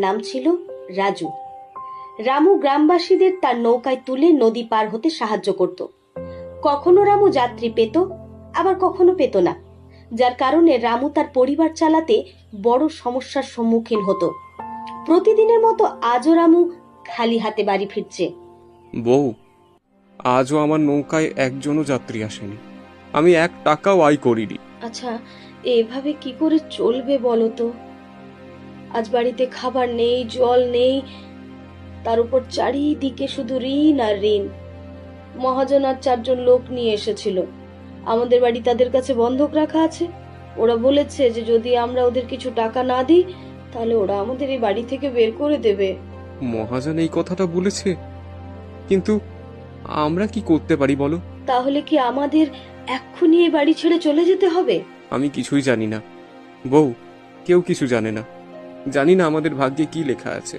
নাম ছিল রাজু। রামু গ্রামবাসীদের তার নৌকায় তুলে নদী পার হতে সাহায্য করত। কখনো রামু যাত্রী পেত, আবার কখনো পেত না, যার কারণে রামু তার পরিবার চালাতে বড় সমস্যার সম্মুখীন হতো। প্রতিদিনের মতো আজও রামু খালি হাতে বাড়ি ফিরছে। বউ, আজও আমার নৌকায় একজনও যাত্রী আসেনি, আমি 1 টাকাও আয় করিনি। আচ্ছা, এভাবে কি করে চলবে বলো তো? আজ বাড়িতে খাবার নেই, জল নেই, তার উপর চারিদিকে শুধু ঋণ আর ঋণ। মহাজন আর 4 জন লোক নিয়ে এসেছিল, আমাদের বাড়ি তাদের কাছে বন্ধক রাখা আছে। ওরা বলেছে যে যদি আমরা ওদের কিছু টাকা না দিই তাহলে ওরা আমাদের এই বাড়ি থেকে বের করে দেবে। মহাজন এই কথাটা বলেছে, কিন্তু আমরা কি করতে পারি বলো? তাহলে কি আমাদের এক্ষুনি এই বাড়ি ছেড়ে চলে যেতে হবে? আমি কিছুই জানি না বউ, কেউ কিছু জানে না। জানি না আমাদের ভাগ্যে কি লেখা আছে।